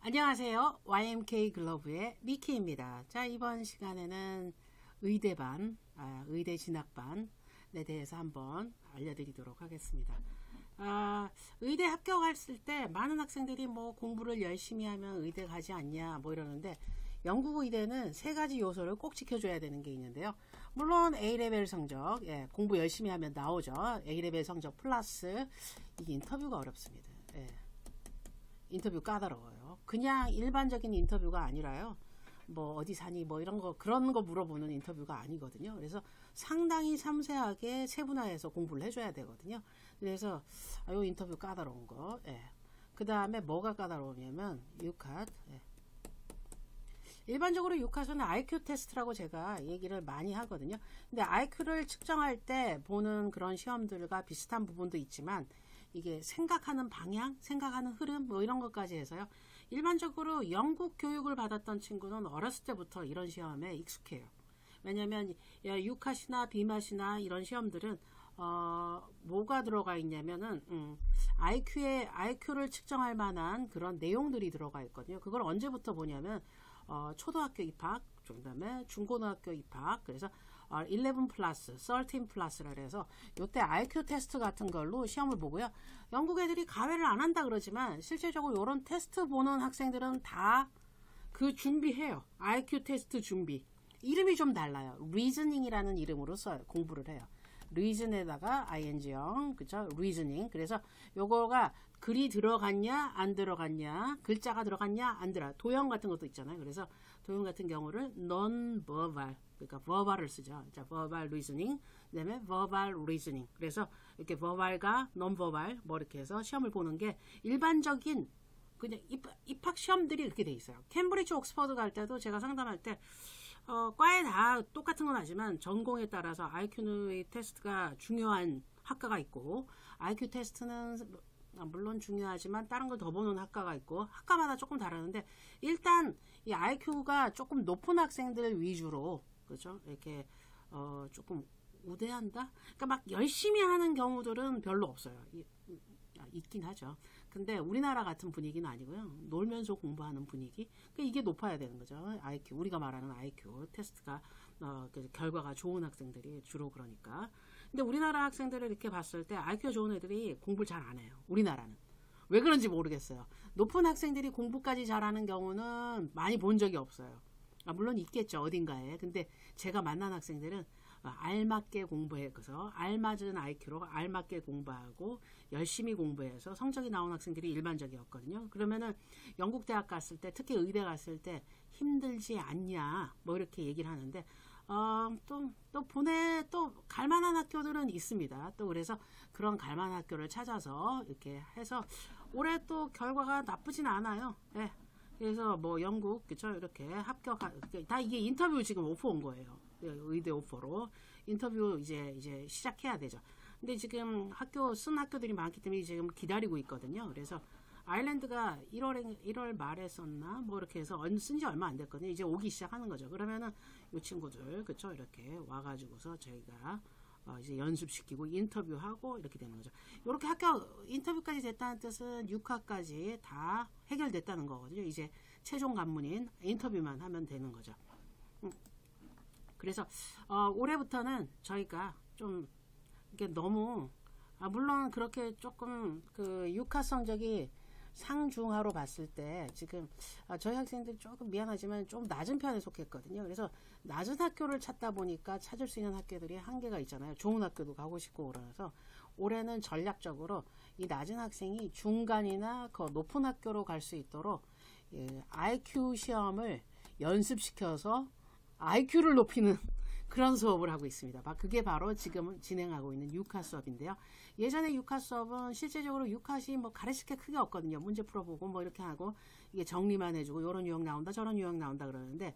안녕하세요. YMK 글로브의 미키입니다. 자, 이번 시간에는 의대반, 의대 진학반에 대해서 한번 알려드리도록 하겠습니다. 의대 합격했을 때 많은 학생들이 뭐 공부를 열심히 하면 의대 가지 않냐 뭐 이러는데, 영국 의대는 세 가지 요소를 꼭 지켜줘야 되는 게 있는데요. 물론 A레벨 성적, 공부 열심히 하면 나오죠. A레벨 성적 플러스 이게 인터뷰가 어렵습니다. 인터뷰 까다로워요. 그냥 일반적인 인터뷰가 아니라요. 뭐 어디 사니 뭐 이런 거 그런 거 물어보는 인터뷰가 아니거든요. 그래서 상당히 섬세하게 세분화해서 공부를 해줘야 되거든요. 그래서 요 인터뷰 까다로운 거. 그 다음에 뭐가 까다로우냐면 유카트. 일반적으로 유카트는 IQ 테스트라고 제가 얘기를 많이 하거든요. 근데 IQ를 측정할 때 보는 그런 시험들과 비슷한 부분도 있지만, 이게 생각하는 방향, 생각하는 흐름 뭐 이런 것까지 해서요. 일반적으로 영국 교육을 받았던 친구는 어렸을 때부터 이런 시험에 익숙해요. 왜냐면 유카시나 비맛이나 이런 시험들은 뭐가 들어가 있냐면은 IQ를 측정할 만한 그런 내용들이 들어가 있거든요. 그걸 언제부터 보냐면 초등학교 입학, 그 다음에 중고등학교 입학, 그래서 11 플러스, 13 플러스라 그래서 요때 IQ 테스트 같은 걸로 시험을 보고요. 영국 애들이 가외를 안 한다 그러지만 실제적으로 요런 테스트 보는 학생들은 다 그 준비해요. IQ 테스트 준비. 이름이 좀 달라요. 리즈닝이라는 이름으로 공부를 해요. reason에다가 ing형, 그쵸? reasoning. 그래서 요거가 글이 들어갔냐, 안 들어갔냐, 글자가 들어갔냐, 안 들어. 도형 같은 것도 있잖아요. 그래서 도형 같은 경우를 non-verbal, 그러니까 verbal을 쓰죠. 자, verbal reasoning, 그 다음에 verbal reasoning. 그래서 이렇게 verbal과 non-verbal, 뭐 이렇게 해서 시험을 보는 게 일반적인 그냥 입학 시험들이 이렇게 돼 있어요. 캠브리지, 옥스퍼드 갈 때도 제가 상담할 때 과에 다 똑같은 건 하지만 전공에 따라서 IQ 테스트가 중요한 학과가 있고, IQ 테스트는 물론 중요하지만 다른 걸 더 보는 학과가 있고, 학과마다 조금 다르는데, 일단 이 IQ가 조금 높은 학생들 위주로, 그렇죠? 이렇게 조금 우대한다? 그러니까 막 열심히 하는 경우들은 별로 없어요. 있긴 하죠. 근데 우리나라 같은 분위기는 아니고요. 놀면서 공부하는 분위기. 그러니까 이게 높아야 되는 거죠. IQ, 우리가 말하는 IQ 테스트가 결과가 좋은 학생들이 주로 그러니까. 근데 우리나라 학생들을 이렇게 봤을 때 IQ가 좋은 애들이 공부를 잘 안 해요. 우리나라는. 왜 그런지 모르겠어요. 높은 학생들이 공부까지 잘하는 경우는 많이 본 적이 없어요. 물론 있겠죠. 어딘가에. 근데 제가 만난 학생들은 알맞게 공부해서 알맞은 IQ로 알맞게 공부하고 열심히 공부해서 성적이 나온 학생들이 일반적이었거든요. 그러면은 영국 대학 갔을 때, 특히 의대 갔을 때 힘들지 않냐 뭐 이렇게 얘기를 하는데, 또 갈만한 학교들은 있습니다. 또 그래서 그런 갈만한 학교를 찾아서 이렇게 해서 올해 또 결과가 나쁘진 않아요. 그래서 뭐 영국, 그쵸? 이렇게 다 이게 인터뷰 지금 오퍼 온 거예요. 의대 오퍼로 인터뷰 이제 시작해야 되죠. 근데 지금 쓴 학교들이 많기 때문에 지금 기다리고 있거든요. 그래서 아일랜드가 1월 말에 썼나 뭐 이렇게 해서 쓴 지 얼마 안 됐거든요. 이제 오기 시작하는 거죠. 그러면은 이 친구들, 그쵸? 이렇게 와가지고서 저희가 이제 연습시키고 인터뷰하고 이렇게 되는 거죠. 이렇게 학교 인터뷰까지 됐다는 뜻은 6화까지 다 해결됐다는 거거든요. 이제 최종 관문인 인터뷰만 하면 되는 거죠. 그래서 올해부터는 저희가 좀 이게 너무 물론 그렇게 조금 그 6화 성적이 상중하로 봤을 때 지금 저희 학생들이 조금 미안하지만 좀 낮은 편에 속했거든요. 그래서 낮은 학교를 찾다 보니까 찾을 수 있는 학교들이 한계가 있잖아요. 좋은 학교도 가고 싶고 그래서 올해는 전략적으로 이 낮은 학생이 중간이나 그 높은 학교로 갈 수 있도록 IQ 시험을 연습시켜서 IQ를 높이는 그런 수업을 하고 있습니다. 그게 바로 지금 진행하고 있는 6화 수업인데요. 예전에 6화 수업은 실제적으로 6화시 뭐 가르칠 게 크게 없거든요. 문제 풀어보고 뭐 이렇게 하고 이게 정리만 해주고 요런 유형 나온다 저런 유형 나온다 그러는데,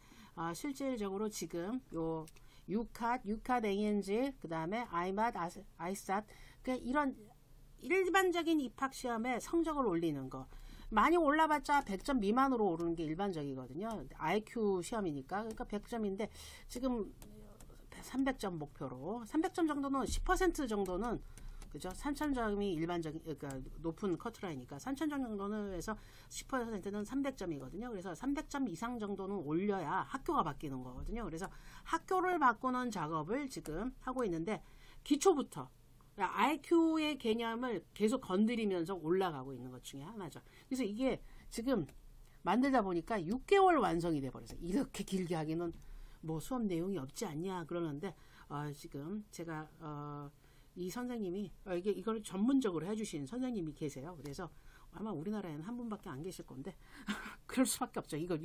실질적으로 지금 요 6화 ANG, 그 다음에 IMAT, ISAT, 이런 일반적인 입학 시험에 성적을 올리는 거 많이 올라봤자 100점 미만으로 오르는 게 일반적이거든요. IQ 시험이니까. 그러니까 100점인데 지금 300점 목표로 300점 정도는 10% 정도는 그죠? 3,000점이 일반적인, 그러니까 높은 커트라인이니까 3,000점 정도는 해서 10%는 300점이거든요. 그래서 300점 이상 정도는 올려야 학교가 바뀌는 거거든요. 그래서 학교를 바꾸는 작업을 지금 하고 있는데 기초부터 IQ의 개념을 계속 건드리면서 올라가고 있는 것 중에 하나죠. 그래서 이게 지금 만들다 보니까 6개월 완성이 돼버려서 이렇게 길게 하기는 뭐 수업 내용이 없지 않냐 그러는데 지금 제가 이 선생님이 이걸 전문적으로 해주신 선생님이 계세요. 그래서 아마 우리나라에는 한 분밖에 안 계실 건데 그럴 수밖에 없죠. 이거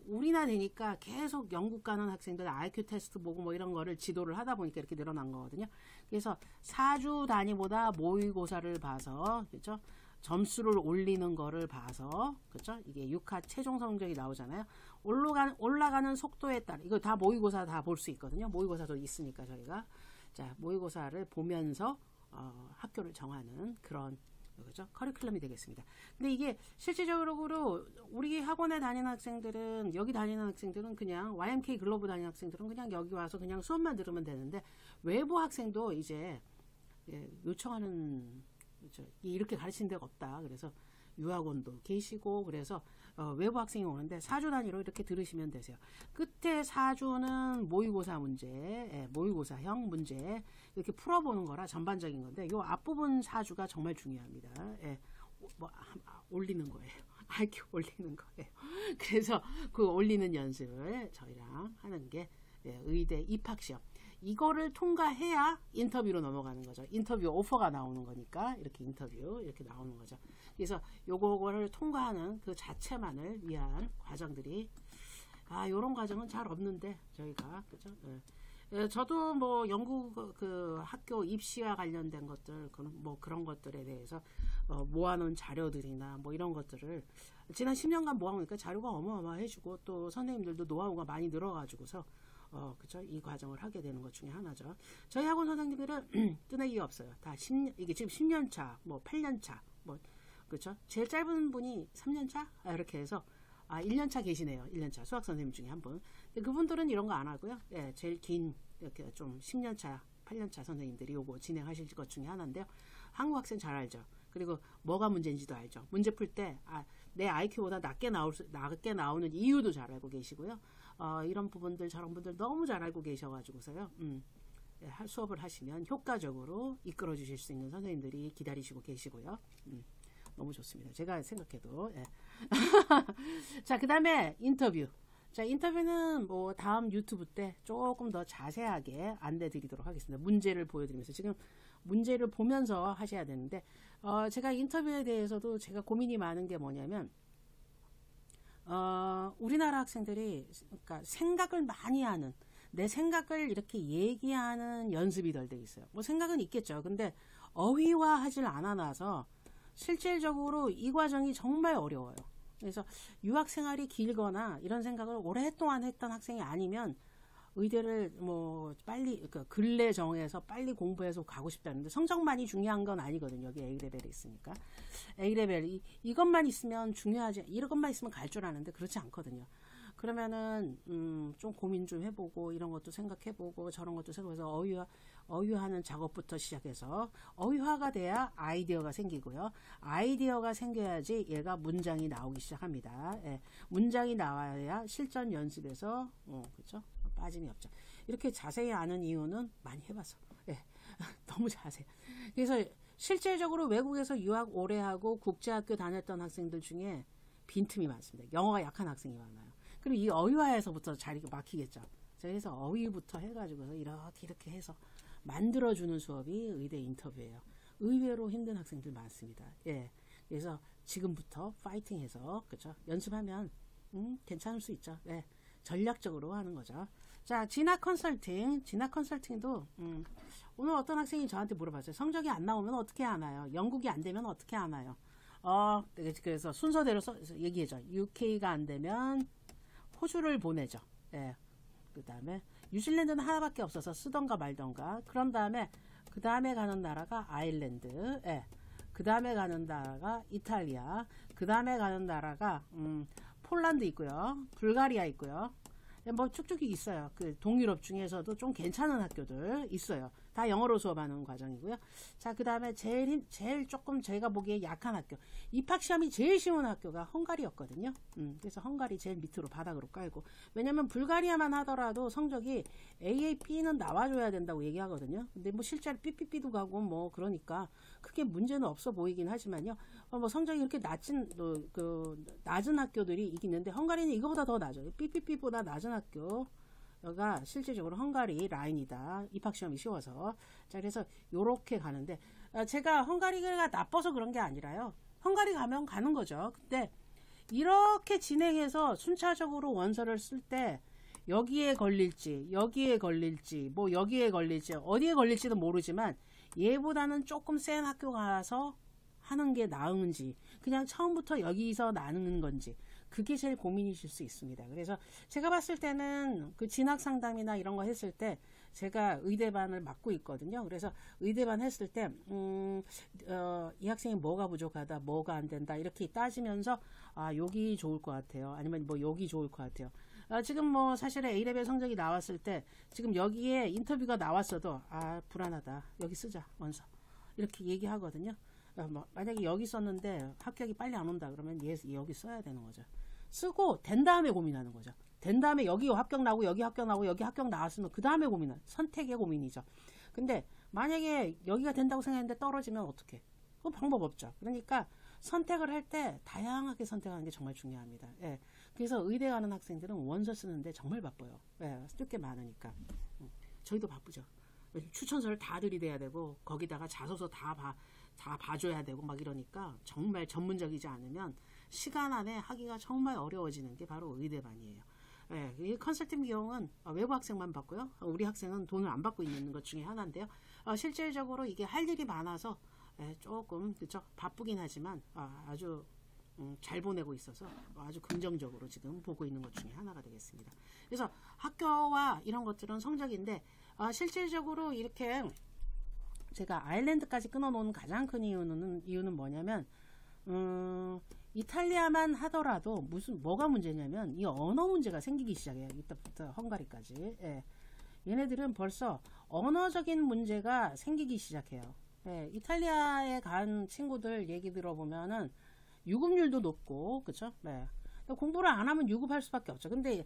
우리나 되니까 계속 영국 가는 학생들 IQ 테스트 보고 뭐 이런 거를 지도를 하다 보니까 이렇게 늘어난 거거든요. 그래서 4주 단위보다 모의고사를 봐서 그렇죠? 점수를 올리는 거를 봐서 그렇죠? 이게 6화 최종 성적이 나오잖아요. 올라가는 속도에 따라 이거 다 모의고사 다 볼 수 있거든요. 모의고사도 있으니까 저희가 자 모의고사를 보면서 학교를 정하는 그런 그죠? 커리큘럼이 되겠습니다. 근데 이게 실질적으로 우리 학원에 다니는 학생들은 여기 다니는 학생들은 그냥 YMK 글로브 다니는 학생들은 그냥 여기 와서 그냥 수업만 들으면 되는데 외부 학생도 이제 요청하는 그렇죠? 이렇게 가르치는 데가 없다. 그래서 유학원도 계시고 그래서 외부 학생이 오는데 4주 단위로 이렇게 들으시면 되세요. 끝에 4주는 모의고사 문제, 모의고사형 문제 이렇게 풀어보는 거라 전반적인 건데 요 앞부분 4주가 정말 중요합니다. 올리는 거예요. IQ 올리는 거예요. 그래서 그 올리는 연습을 저희랑 하는 게 의대 입학시험. 이거를 통과해야 인터뷰로 넘어가는 거죠. 인터뷰 오퍼가 나오는 거니까 이렇게 인터뷰 이렇게 나오는 거죠. 그래서 요거를 통과하는 그 자체만을 위한 과정들이 요런 과정은 잘 없는데 저희가 그죠? 저도 뭐 영국 그 학교 입시와 관련된 것들 뭐 그런 것들에 대해서 모아놓은 자료들이나 뭐 이런 것들을 지난 10년간 모아놓으니까 자료가 어마어마해지고 또 선생님들도 노하우가 많이 늘어가지고서 그쵸? 이 과정을 하게 되는 것 중에 하나죠. 저희 학원 선생님들은 뜨내기가 없어요. 다 이게 지금 10년 차, 뭐 8년 차, 뭐 그렇죠? 제일 짧은 분이 3년 차 이렇게 해서 1년 차 계시네요. 1년 차 수학 선생님 중에 한 분. 근데 그분들은 이런 거 안 하고요. 제일 긴 이렇게 좀 10년 차, 8년 차 선생님들이 요거 진행하실 것 중에 하나인데요. 한국 학생 잘 알죠. 그리고 뭐가 문제인지도 알죠. 문제 풀 때 내 IQ보다 낮게 나오는 이유도 잘 알고 계시고요. 이런 부분들 저런 분들 너무 잘 알고 계셔가지고서요. 수업을 하시면 효과적으로 이끌어 주실 수 있는 선생님들이 기다리시고 계시고요. 너무 좋습니다. 제가 생각해도 자, 그 다음에 인터뷰. 자, 인터뷰는 뭐 다음 유튜브 때 조금 더 자세하게 안내 드리도록 하겠습니다. 문제를 보여드리면서 지금 문제를 보면서 하셔야 되는데 제가 인터뷰에 대해서도 제가 고민이 많은 게 뭐냐면 우리나라 학생들이 그러니까 생각을 많이 하는 내 생각을 이렇게 얘기하는 연습이 덜 돼 있어요. 뭐 생각은 있겠죠. 근데 어휘화하질 않아놔서 실질적으로 이 과정이 정말 어려워요. 그래서 유학 생활이 길거나 이런 생각을 오랫동안 했던 학생이 아니면 의대를 뭐 빨리 그러니까 근래 정해서 빨리 공부해서 가고 싶다는데 성적만이 중요한 건 아니거든요. 여기 A레벨에 있으니까 A레벨 이것만 있으면 중요하지 이것만 있으면 갈 줄 아는데 그렇지 않거든요. 그러면은 좀 고민 좀 해보고 이런 것도 생각해보고 저런 것도 생각해서 어휘하는 작업부터 시작해서 어휘화가 돼야 아이디어가 생기고요. 아이디어가 생겨야지 얘가 문장이 나오기 시작합니다. 문장이 나와야 실전 연습에서 그렇죠? 빠짐이 없죠. 이렇게 자세히 아는 이유는 많이 해봐서 너무 자세히. 그래서 실질적으로 외국에서 유학 오래 하고 국제학교 다녔던 학생들 중에 빈틈이 많습니다. 영어가 약한 학생이 많아요. 그럼 이 어휘화에서부터 자리가 막히겠죠. 그래서 어휘부터 해가지고서 이렇게 해서 만들어주는 수업이 의대 인터뷰예요. 의외로 힘든 학생들 많습니다. 그래서 지금부터 파이팅해서 그렇죠? 연습하면 괜찮을 수 있죠. 전략적으로 하는 거죠. 자, 진학 컨설팅도 오늘 어떤 학생이 저한테 물어봤어요. 성적이 안 나오면 어떻게 하나요? 영국이 안 되면 어떻게 하나요? 그래서 순서대로 얘기해줘. UK가 안 되면 호주를 보내죠. 그 다음에 뉴질랜드는 하나밖에 없어서 쓰던가 말던가. 그런 다음에 그 다음에 가는 나라가 아일랜드. 그 다음에 가는 나라가 이탈리아. 그 다음에 가는 나라가 폴란드 있고요. 불가리아 있고요. 뭐 쭉쭉 있어요. 그 동유럽 중에서도 좀 괜찮은 학교들 있어요. 다 영어로 수업하는 과정이고요. 자, 그 다음에 제일 조금 저희가 보기에 약한 학교. 입학시험이 제일 쉬운 학교가 헝가리였거든요. 그래서 헝가리 제일 밑으로 바닥으로 깔고. 왜냐면 불가리아만 하더라도 성적이 AAP는 나와줘야 된다고 얘기하거든요. 근데 뭐 실제로 삐삐삐도 가고 뭐 그러니까 크게 문제는 없어 보이긴 하지만요. 뭐 성적이 이렇게 낮은 학교들이 있는데 헝가리는 이거보다 더 낮아요. 삐삐삐보다 낮은 학교가 실질적으로 헝가리 라인이다. 입학시험이 쉬워서. 자, 그래서 요렇게 가는데 제가 헝가리가 나빠서 그런 게 아니라요. 헝가리 가면 가는 거죠. 근데 이렇게 진행해서 순차적으로 원서를 쓸 때 여기에 걸릴지 여기에 걸릴지 뭐 여기에 걸릴지 어디에 걸릴지도 모르지만 얘보다는 조금 센 학교 가서 하는 게 나은지 그냥 처음부터 여기서 나누는 건지 그게 제일 고민이실 수 있습니다. 그래서 제가 봤을 때는 그 진학 상담이나 이런 거 했을 때 제가 의대반을 맡고 있거든요. 그래서 의대반 했을 때 이 학생이 뭐가 부족하다 뭐가 안 된다 이렇게 따지면서 아 여기 좋을 것 같아요. 아니면 뭐 여기 좋을 것 같아요. 지금 뭐 사실은 A레벨 성적이 나왔을 때 지금 여기에 인터뷰가 나왔어도 아 불안하다 여기 쓰자 원서 이렇게 얘기하거든요. 뭐 만약에 여기 썼는데 합격이 빨리 안 온다 그러면 여기 써야 되는 거죠. 쓰고 된 다음에 고민하는 거죠. 된 다음에 여기 합격 나오고 여기 합격 나오고 여기 합격 나왔으면 그 다음에 고민은 선택의 고민이죠. 근데 만약에 여기가 된다고 생각했는데 떨어지면 어떡해? 그 방법 없죠. 그러니까 선택을 할 때 다양하게 선택하는 게 정말 중요합니다. 예. 그래서 의대 가는 학생들은 원서 쓰는데 정말 바빠요. 예. 쓸 게 많으니까. 저희도 바쁘죠. 추천서를 다 들이대야 되고 거기다가 자소서 다 봐줘야 되고 막 이러니까 정말 전문적이지 않으면 시간 안에 하기가 정말 어려워지는 게 바로 의대반이에요. 예, 이 컨설팅 비용은 외부 학생만 받고요. 우리 학생은 돈을 안 받고 있는 것 중에 하나인데요. 실질적으로 이게 할 일이 많아서 조금 그쵸 바쁘긴 하지만 아주 잘 보내고 있어서 아주 긍정적으로 지금 보고 있는 것 중에 하나가 되겠습니다. 그래서 학교와 이런 것들은 성적인데 실질적으로 이렇게 제가 아일랜드까지 끊어놓은 가장 큰 이유는 뭐냐면 이탈리아만 하더라도 뭐가 문제냐면 이 언어 문제가 생기기 시작해요. 이때부터 헝가리까지. 예. 얘네들은 벌써 언어적인 문제가 생기기 시작해요. 예. 이탈리아에 간 친구들 얘기 들어보면은 유급률도 높고 그쵸? 네. 공부를 안 하면 유급할 수밖에 없죠. 근데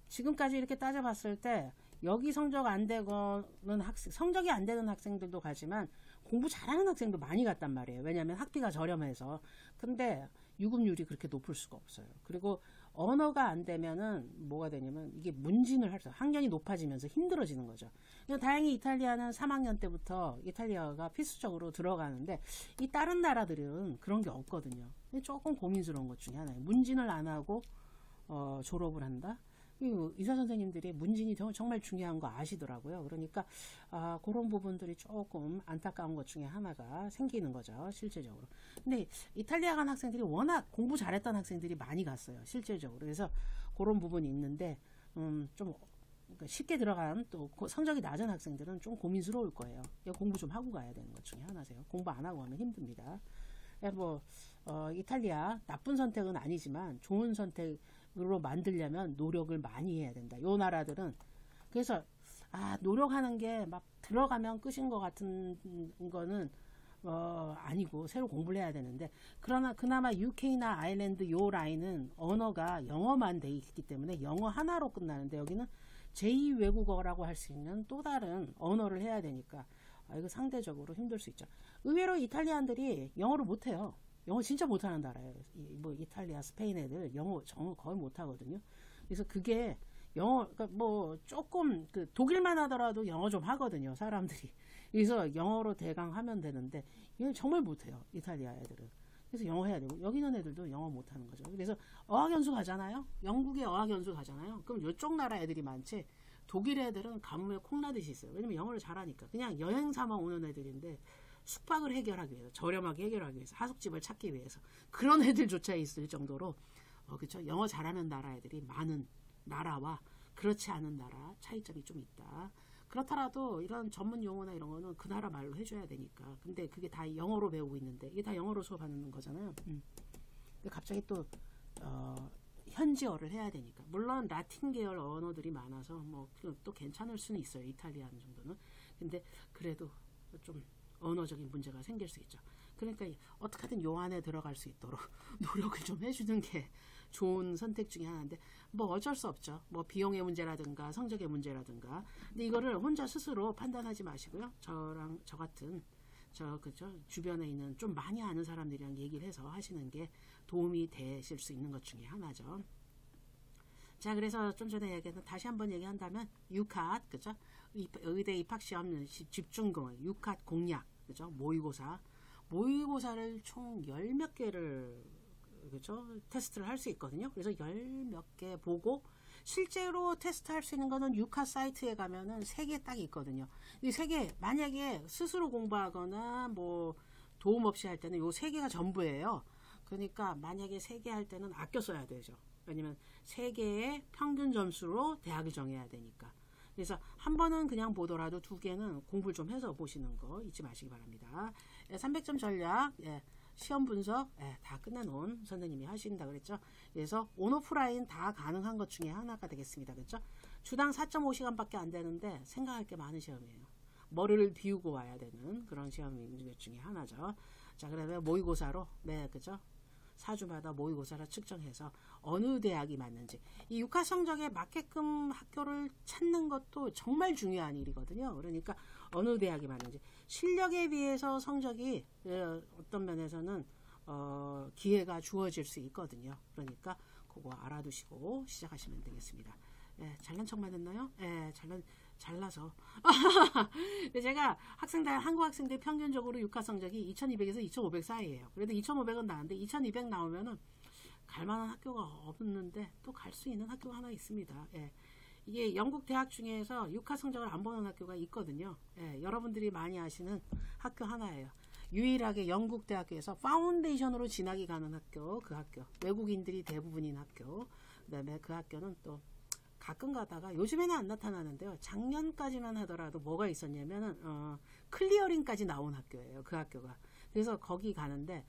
지금까지 이렇게 따져봤을 때 여기 성적이 안 되는 학생들도 가지만 공부 잘하는 학생도 많이 갔단 말이에요. 왜냐하면 학비가 저렴해서. 근데 유급률이 그렇게 높을 수가 없어요. 그리고 언어가 안 되면은 뭐가 되냐면 이게 문진을 할 수 학년이 높아지면서 힘들어지는 거죠. 다행히 이탈리아는 3학년 때부터 이탈리아가 필수적으로 들어가는데 이 다른 나라들은 그런 게 없거든요. 조금 고민스러운 것 중에 하나예요. 문진을 안 하고 졸업을 한다. 의사 선생님들이 문진이 정말 중요한 거 아시더라고요. 그러니까 그런 부분들이 조금 안타까운 것 중에 하나가 생기는 거죠. 실제적으로. 근데 이탈리아 간 학생들이 워낙 공부 잘했던 학생들이 많이 갔어요. 실제적으로. 그래서 그런 부분이 있는데 좀 쉽게 들어간 또 성적이 낮은 학생들은 좀 고민스러울 거예요. 공부 좀 하고 가야 되는 것 중에 하나세요. 공부 안 하고 가면 힘듭니다. 이탈리아 나쁜 선택은 아니지만 좋은 선택으로 만들려면 노력을 많이 해야 된다. 요 나라들은 그래서 노력하는 게 막 들어가면 끝인 것 같은 거는 아니고 새로 공부를 해야 되는데 그러나 그나마 UK나 아일랜드 요 라인은 언어가 영어만 돼 있기 때문에 영어 하나로 끝나는데 여기는 제2 외국어라고 할 수 있는 또 다른 언어를 해야 되니까 이거 상대적으로 힘들 수 있죠. 의외로 이탈리안들이 영어를 못해요. 영어 진짜 못하는 나라예요. 뭐 이탈리아, 스페인 애들 영어 거의 못하거든요. 그래서 그게 영어, 그러니까 뭐 조금 독일만 하더라도 영어 좀 하거든요. 사람들이. 그래서 영어로 대강 하면 되는데 이건 정말 못해요. 이탈리아 애들은. 그래서 영어 해야 되고 여기 있는 애들도 영어 못하는 거죠. 그래서 어학연수 가잖아요. 영국에 어학연수 가잖아요. 그럼 이쪽 나라 애들이 많지. 독일 애들은 가뭄에 콩나듯이 있어요. 왜냐면 영어를 잘하니까. 그냥 여행 삼아 오는 애들인데 숙박을 해결하기 위해서, 저렴하게 해결하기 위해서, 하숙집을 찾기 위해서 그런 애들조차 있을 정도로 그렇죠. 영어 잘하는 나라 애들이 많은 나라와 그렇지 않은 나라 차이점이 좀 있다. 그렇더라도 이런 전문 용어나 이런 거는 그 나라 말로 해줘야 되니까. 근데 그게 다 영어로 배우고 있는데 이게 다 영어로 수업하는 거잖아요. 근데 갑자기 또 현지어를 해야 되니까. 물론 라틴 계열 언어들이 많아서 뭐 또 괜찮을 수는 있어요. 이탈리아는 정도는. 근데 그래도 좀 언어적인 문제가 생길 수 있죠. 그러니까 어떻게든 요 안에 들어갈 수 있도록 노력을 좀 해주는 게 좋은 선택 중에 하나인데 뭐 어쩔 수 없죠. 뭐 비용의 문제라든가 성적의 문제라든가. 근데 이거를 혼자 스스로 판단하지 마시고요. 저랑 저 같은 그죠? 주변에 있는 좀 많이 아는 사람들이랑 얘기를 해서 하시는 게 도움이 되실 수 있는 것 중에 하나죠. 자, 그래서 좀 전에 얘기했던 다시 한번 얘기한다면 유카트, 그죠? 의대 입학시험 집중공, 유카트 공략, 그죠? 모의고사를 총 열 몇 개를, 그죠? 테스트를 할 수 있거든요. 그래서 열 몇 개 보고 실제로 테스트할 수 있는 거는 유카 사이트에 가면은 3개 딱 있거든요. 이 3개 만약에 스스로 공부하거나 뭐 도움 없이 할 때는 요 3개가 전부예요. 그러니까 만약에 3개 할 때는 아껴 써야 되죠. 왜냐면 3개의 평균 점수로 대학을 정해야 되니까. 그래서 한 번은 그냥 보더라도 2개는 공부를 좀 해서 보시는 거 잊지 마시기 바랍니다. 300점 전략, 시험 분석 다 끝내놓은 선생님이 하신다 그랬죠. 그래서 온오프라인 다 가능한 것 중에 하나가 되겠습니다. 그렇죠? 주당 4.5시간밖에 안 되는데 생각할 게 많은 시험이에요. 머리를 비우고 와야 되는 그런 시험인 것 중에 하나죠. 자, 그러면 모의고사로 그죠? 4주마다 모의고사를 측정해서 어느 대학이 맞는지 이 육하 성적에 맞게끔 학교를 찾는 것도 정말 중요한 일이거든요. 그러니까 어느 대학이 맞는지 실력에 비해서 성적이 어떤 면에서는 기회가 주어질 수 있거든요. 그러니까 그거 알아두시고 시작하시면 되겠습니다. 잘난 척만 했나요? 잘나서. 제가 한국 학생들 평균적으로 육하 성적이 2200에서 2500 사이에요. 그래도 2500은 나은데 2200 나오면은 갈만한 학교가 없는데 또 갈 수 있는 학교가 하나 있습니다. 이게 영국 대학 중에서 육하 성적을 안 보는 학교가 있거든요. 여러분들이 많이 아시는 학교 하나예요. 유일하게 영국 대학교에서 파운데이션으로 진학이 가는 학교, 그 학교. 외국인들이 대부분인 학교. 그다음에 그 학교는 또 가끔 가다가 요즘에는 안 나타나는데요. 작년까지만 하더라도 뭐가 있었냐면은 클리어링까지 나온 학교예요. 그 학교가. 그래서 거기 가는데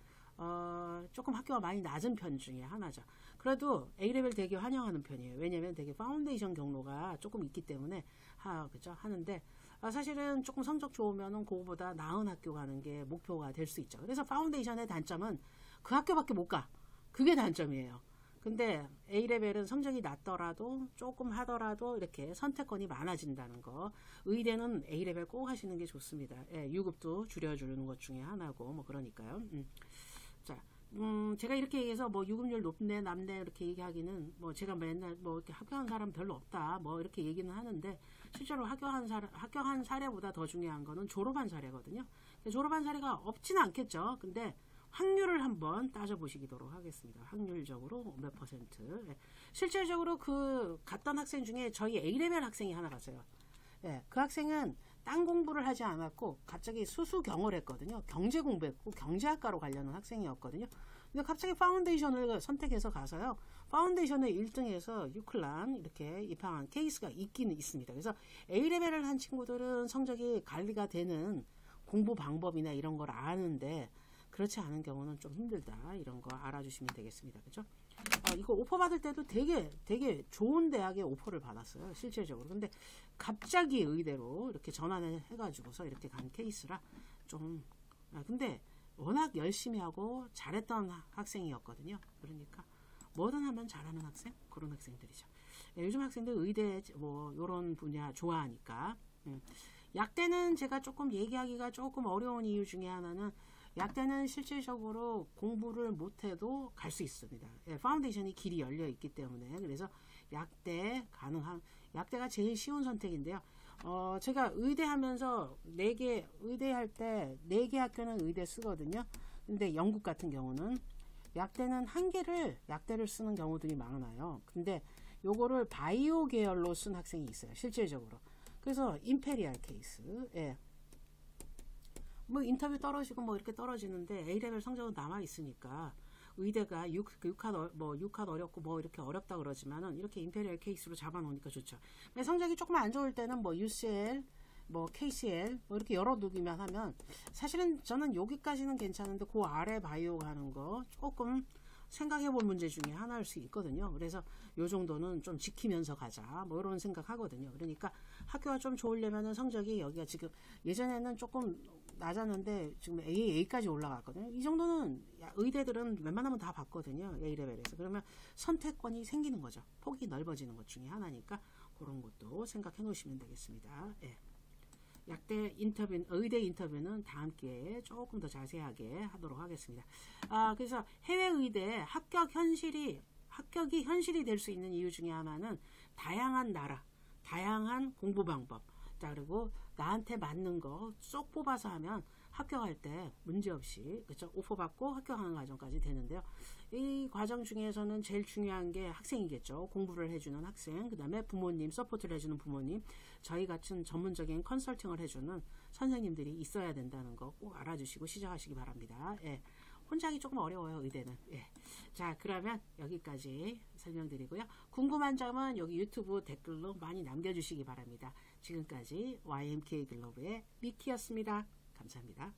조금 학교가 많이 낮은 편 중에 하나죠. 그래도 A레벨 되게 환영하는 편이에요. 왜냐면 되게 파운데이션 경로가 조금 있기 때문에 그죠? 하는데 사실은 조금 성적 좋으면은 그거보다 나은 학교 가는 게 목표가 될 수 있죠. 그래서 파운데이션의 단점은 그 학교밖에 못 가. 그게 단점이에요. 근데 A레벨은 성적이 낮더라도 조금 하더라도 이렇게 선택권이 많아진다는 거. 의대는 A레벨 꼭 하시는 게 좋습니다. 유급도 줄여주는 것 중에 하나고 뭐 그러니까요. 자, 제가 이렇게 얘기해서 뭐 유급률 높네 남네 이렇게 얘기하기는 뭐 제가 맨날 뭐 이렇게 합격한 사람 별로 없다 뭐 이렇게 얘기는 하는데 실제로 합격한 사례보다 더 중요한 거는 졸업한 사례거든요. 졸업한 사례가 없지는 않겠죠. 근데 확률을 한번 따져보시도록 하겠습니다. 확률적으로 몇 퍼센트. 실질적으로 그 갔던 학생 중에 저희 A레벨 학생이 하나 갔어요. 그 학생은 딴 공부를 하지 않았고 갑자기 수수경을 했거든요. 경제 공부했고 경제학과로 가려는 학생이었거든요. 근데 갑자기 파운데이션을 선택해서 가서요. 파운데이션에 1등해서 유클란 이렇게 입학한 케이스가 있기는 있습니다. 그래서 A레벨을 한 친구들은 성적이 관리가 되는 공부 방법이나 이런 걸 아는데 그렇지 않은 경우는 좀 힘들다. 이런 거 알아주시면 되겠습니다. 그죠? 이거 오퍼 받을 때도 되게 좋은 대학에 오퍼를 받았어요. 실질적으로. 근데 갑자기 의대로 이렇게 전환을 해가지고서 이렇게 간 케이스라 좀, 근데 워낙 열심히 하고 잘했던 학생이었거든요. 그러니까 뭐든 하면 잘하는 학생? 그런 학생들이죠. 요즘 학생들 의대 뭐 요런 분야 좋아하니까. 약대는 제가 조금 얘기하기가 조금 어려운 이유 중에 하나는 약대는 실질적으로 공부를 못해도 갈 수 있습니다. 파운데이션이 길이 열려 있기 때문에. 그래서 약대가 제일 쉬운 선택인데요. 제가 의대 하면서 의대할 때 4개 학교는 의대 쓰거든요. 근데 영국 같은 경우는 약대는 약대를 쓰는 경우들이 많아요. 근데 요거를 바이오 계열로 쓴 학생이 있어요. 실질적으로. 그래서 임페리얼 케이스. 뭐 인터뷰 떨어지고 뭐 이렇게 떨어지는데 A레벨 성적은 남아 있으니까 의대가 6핫 어렵고 뭐 이렇게 어렵다 그러지만은 이렇게 임페리얼 케이스로 잡아놓으니까 좋죠. 성적이 조금 안 좋을 때는 뭐 UCL, 뭐 KCL 뭐 이렇게 열어두기만 하면 사실은 저는 여기까지는 괜찮은데 그 아래 바이오 가는 거 조금 생각해 볼 문제 중에 하나일 수 있거든요. 그래서 요 정도는 좀 지키면서 가자. 뭐 이런 생각하거든요. 그러니까 학교가 좀 좋으려면은 성적이 여기가 지금 예전에는 조금 낮았는데 지금 A까지 올라갔거든요. 이 정도는 의대들은 웬만하면 다 받거든요. A레벨에서. 그러면 선택권이 생기는 거죠. 폭이 넓어지는 것 중에 하나니까 그런 것도 생각해 놓으시면 되겠습니다. 예. 약대 인터뷰, 의대 인터뷰는 다음 기회에 조금 더 자세하게 하도록 하겠습니다. 그래서 해외 의대 합격이 현실이 될 수 있는 이유 중에 하나는 다양한 나라, 다양한 공부 방법, 자, 그리고 나한테 맞는 거 쏙 뽑아서 하면 합격할 때 문제없이, 그쵸? 오퍼 받고 합격하는 과정까지 되는데요. 이 과정 중에서는 제일 중요한 게 학생이겠죠. 공부를 해주는 학생, 그 다음에 부모님, 서포트를 해주는 부모님, 저희 같은 전문적인 컨설팅을 해주는 선생님들이 있어야 된다는 거 꼭 알아주시고 시작하시기 바랍니다. 예. 혼자 하기 조금 어려워요, 의대는. 예. 자, 그러면 여기까지 설명드리고요. 궁금한 점은 여기 유튜브 댓글로 많이 남겨주시기 바랍니다. 지금까지 YMK 글로브의 미키였습니다. 감사합니다.